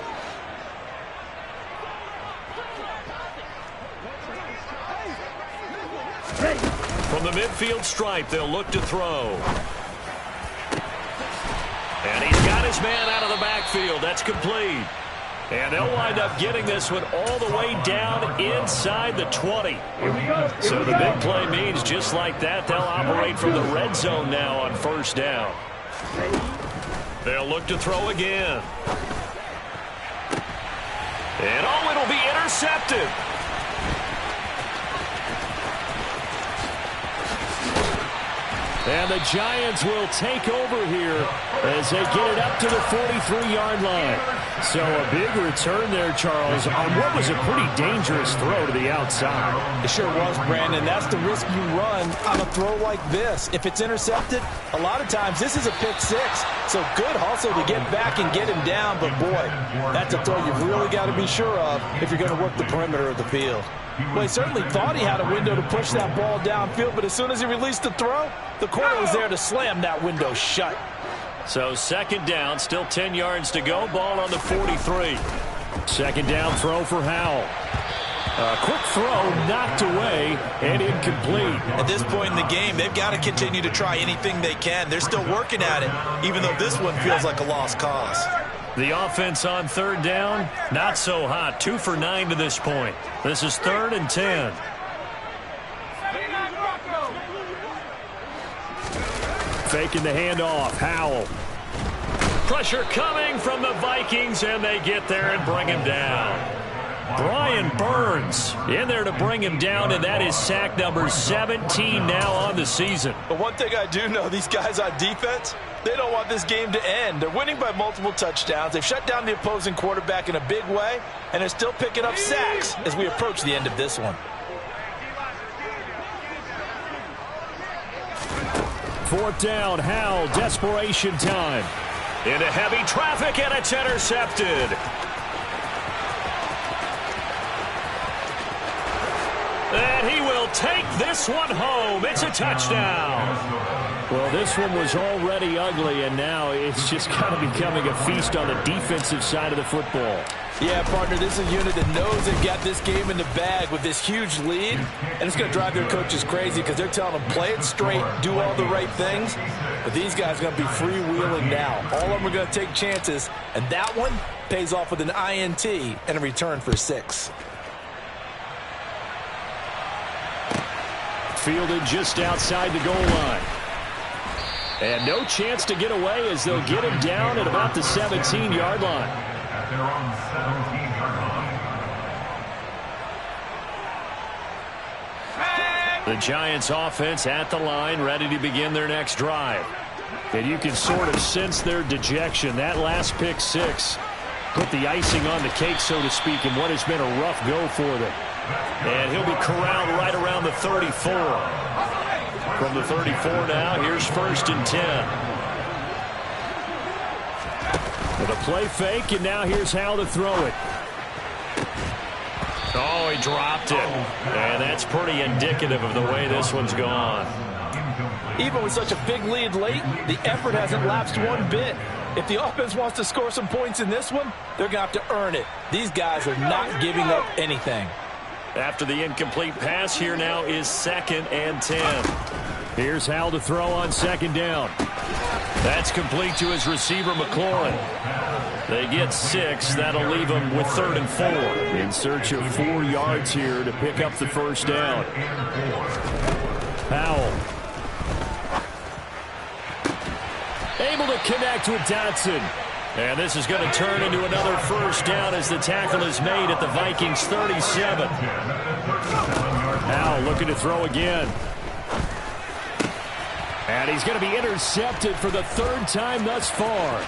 Ready. From the midfield stripe, they'll look to throw. And he's got his man out of the backfield. That's complete. And they'll wind up getting this one all the way down inside the 20. So the big play means just like that, they'll operate from the red zone now on first down. They'll look to throw again. And oh, it'll be intercepted. And the Giants will take over here as they get it up to the 43-yard line. So a big return there, Charles, on what was a pretty dangerous throw to the outside. It sure was, Brandon. That's the risk you run on a throw like this. If it's intercepted, a lot of times this is a pick six. So good hustle to get back and get him down. But, boy, that's a throw you've really got to be sure of if you're going to work the perimeter of the field. Well, he certainly thought he had a window to push that ball downfield, but as soon as he released the throw, the corner was there to slam that window shut. So second down, still 10 yards to go. Ball on the 43. Second down throw for Howell. A quick throw knocked away and incomplete. At this point in the game, they've got to continue to try anything they can. They're still working at it, even though this one feels like a lost cause. The offense on third down, not so hot. 2 for 9 to this point. This is 3rd and 10. Faking the handoff, Howell. Pressure coming from the Vikings, and they get there and bring him down. Brian Burns in there to bring him down, and that is sack number 17 now on the season. But one thing I do know, these guys on defense, they don't want this game to end. They're winning by multiple touchdowns. They've shut down the opposing quarterback in a big way, and they're still picking up sacks as we approach the end of this one. 4th down, Howell, desperation time. Into heavy traffic, and it's intercepted. And he will take this one home. It's a touchdown. Well, this one was already ugly, and now it's just kind of becoming a feast on the defensive side of the football. Yeah, partner, this is a unit that knows they've got this game in the bag with this huge lead, and it's going to drive their coaches crazy because they're telling them play it straight, do all the right things, but these guys are going to be freewheeling now. All of them are going to take chances, and that one pays off with an INT and a return for 6. Fielded just outside the goal line. And no chance to get away as they'll get him down at about the 17-yard line. At their own 17-yard line. The Giants offense at the line, ready to begin their next drive. And you can sort of sense their dejection. That last pick six put the icing on the cake, so to speak, in what has been a rough go for them. And he'll be corralled right around the 34. From the 34 now, here's 1st and 10. With a play fake, and now here's how to throw it. Oh, he dropped it. And that's pretty indicative of the way this one's gone. Even with such a big lead late, the effort hasn't lapsed one bit. If the offense wants to score some points in this one, they're going to have to earn it. These guys are not giving up anything. After the incomplete pass, here now is 2nd and 10. Here's how to throw on 2nd down. That's complete to his receiver, McLaurin. They get 6. That'll leave them with 3rd and 4. In search of 4 yards here to pick up the 1st down. Powell. Able to connect with Dotson. And this is going to turn into another 1st down as the tackle is made at the Vikings 37. Powell looking to throw again. And he's going to be intercepted for the 3rd time thus far.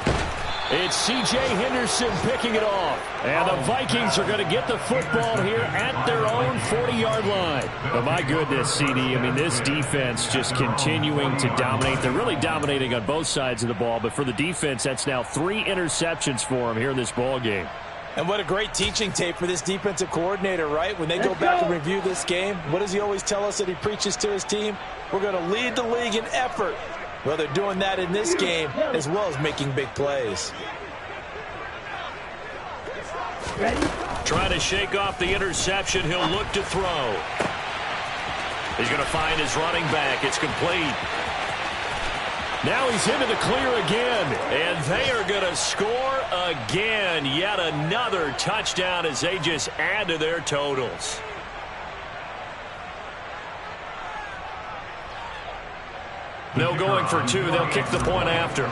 It's C.J. Henderson picking it off. And the Vikings are going to get the football here at their own 40-yard line. Oh, my goodness, CD. I mean, this defense just continuing to dominate. They're really dominating on both sides of the ball. But for the defense, that's now 3 interceptions for them here in this ball game. And what a great teaching tape for this defensive coordinator, right? When they go back and review this game, what does he always tell us that he preaches to his team? We're going to lead the league in effort. Well, they're doing that in this game as well as making big plays. Ready? Trying to shake off the interception. He'll look to throw. He's going to find his running back. It's complete. Now he's into the clear again. And they are going to score again. Yet another touchdown as they just add to their totals. No going for 2. They'll kick the point after.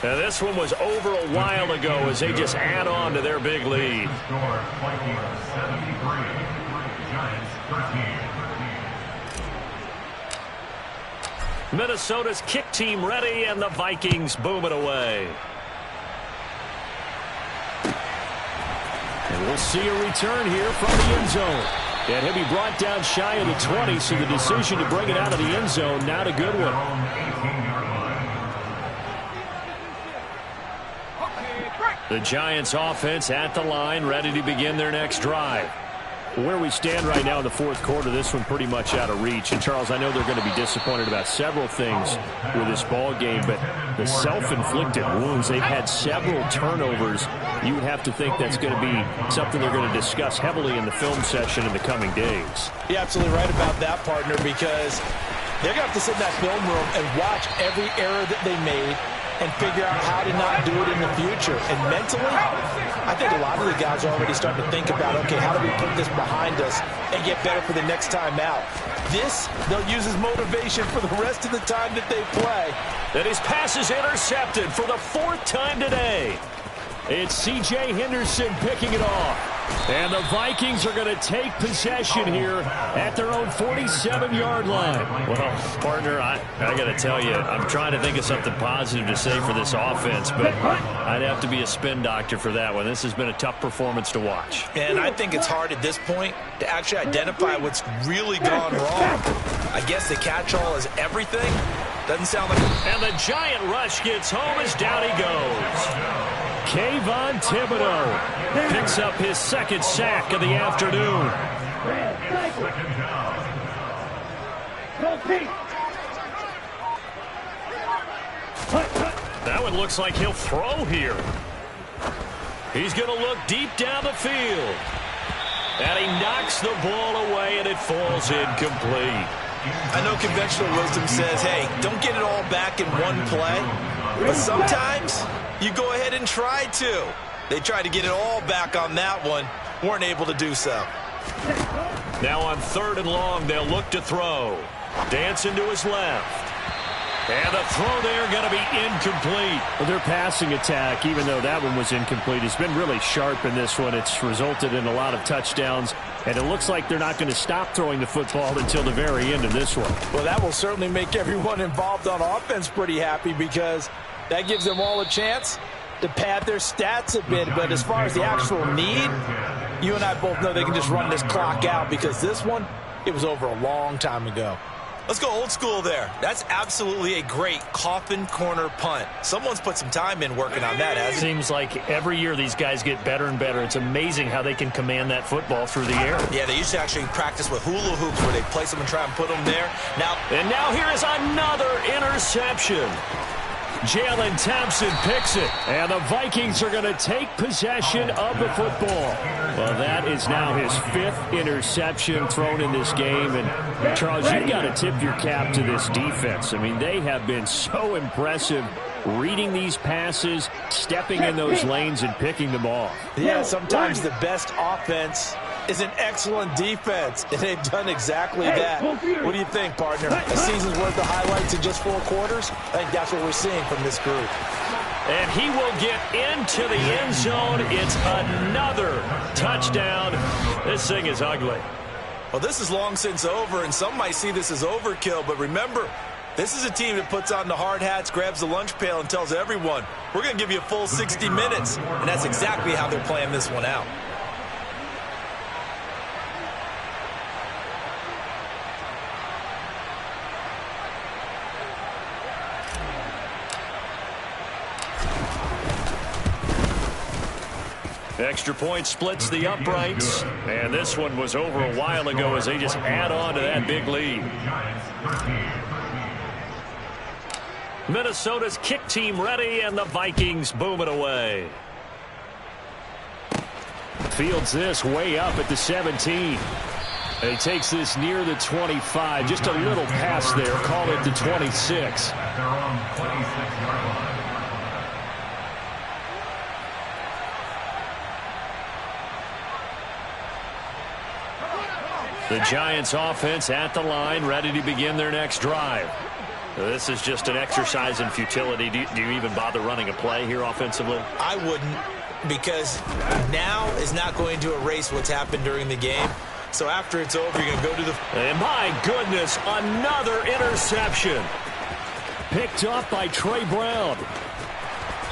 Now this one was over a while ago as they just add on to their big lead. Minnesota's kick team ready, and the Vikings boom it away. And we'll see a return here from the end zone. And he'll be brought down shy of the 20, so the decision to bring it out of the end zone, not a good one. The Giants offense at the line, ready to begin their next drive. Where we stand right now in the 4th quarter, this one pretty much out of reach. And, Charles, I know they're going to be disappointed about several things with this ball game, but the self-inflicted wounds, they've had several turnovers. You would have to think that's going to be something they're going to discuss heavily in the film session in the coming days. You're absolutely right about that, partner, because they're going to have to sit in that film room and watch every error that they made and figure out how to not do it in the future. And mentally, I think a lot of the guys are already starting to think about, okay, how do we put this behind us and get better for the next time out? This, they'll use as motivation for the rest of the time that they play. And his pass is intercepted for the 4th time today. It's C.J. Henderson picking it off. And the Vikings are going to take possession here at their own 47-yard line. Well, partner, I got to tell you, I'm trying to think of something positive to say for this offense, but I'd have to be a spin doctor for that one. This has been a tough performance to watch. And I think it's hard at this point to actually identify what's really gone wrong. I guess the catch-all is everything. Doesn't sound like it. And the giant rush gets home as down he goes. Kayvon Thibodeaux picks up his 2nd sack of the afternoon. That one looks like he'll throw here. He's going to look deep down the field. And he knocks the ball away, and it falls incomplete. I know conventional wisdom says, hey, don't get it all back in one play. But sometimes you go ahead and try to. They tried to get it all back on that one. Weren't able to do so. Now on 3rd and long, they'll look to throw. Dancing to his left. And the throw there going to be incomplete. Well, their passing attack, even though that one was incomplete, has been really sharp in this one. It's resulted in a lot of touchdowns, and it looks like they're not going to stop throwing the football until the very end of this one. Well, that will certainly make everyone involved on offense pretty happy because that gives them all a chance to pad their stats a bit. But as far as the actual need, you and I both know they can just run this clock out because this one, it was over a long time ago. Let's go old school there. That's absolutely a great coffin corner punt. Someone's put some time in working on that, hasn't it? Seems like every year these guys get better and better. It's amazing how they can command that football through the air. Yeah, they used to actually practice with hula hoops where they place them and try and put them there. And now here is another interception. Jalen Thompson picks it, and the Vikings are going to take possession of the football. Well, that is now his 5th interception thrown in this game. And, Charles, you've got to tip your cap to this defense. I mean, they have been so impressive reading these passes, stepping in those lanes, and picking them off. Yeah, sometimes the best offense is an excellent defense, and they've done exactly that. What do you think, partner? A season's worth of highlights in just 4 quarters? I think that's what we're seeing from this group. And he will get into the end zone. It's another touchdown. This thing is ugly. Well, this is long since over, and some might see this as overkill, but remember, this is a team that puts on the hard hats, grabs the lunch pail, and tells everyone, we're going to give you a full 60 minutes. And that's exactly how they're playing this one out. Extra point splits the uprights. And this one was over a while ago as they just add on to that big lead. Minnesota's kick team ready, and the Vikings boom it away. Fields this way up at the 17. And he takes this near the 25. Just a little pass there. Call it the 26. The Giants offense at the line, ready to begin their next drive. This is just an exercise in futility. Do you even bother running a play here offensively? I wouldn't, because now is not going to erase what's happened during the game. So after it's over, you're going to go to the... And my goodness, another interception. Picked up by Trey Brown.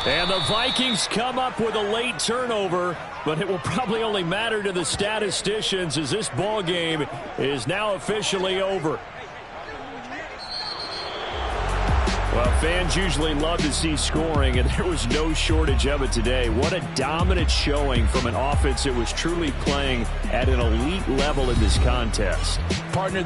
And the Vikings come up with a late turnover, but it will probably only matter to the statisticians as this ball game is now officially over. Well, fans usually love to see scoring, and there was no shortage of it today. What a dominant showing from an offense that was truly playing at an elite level in this contest. Partner,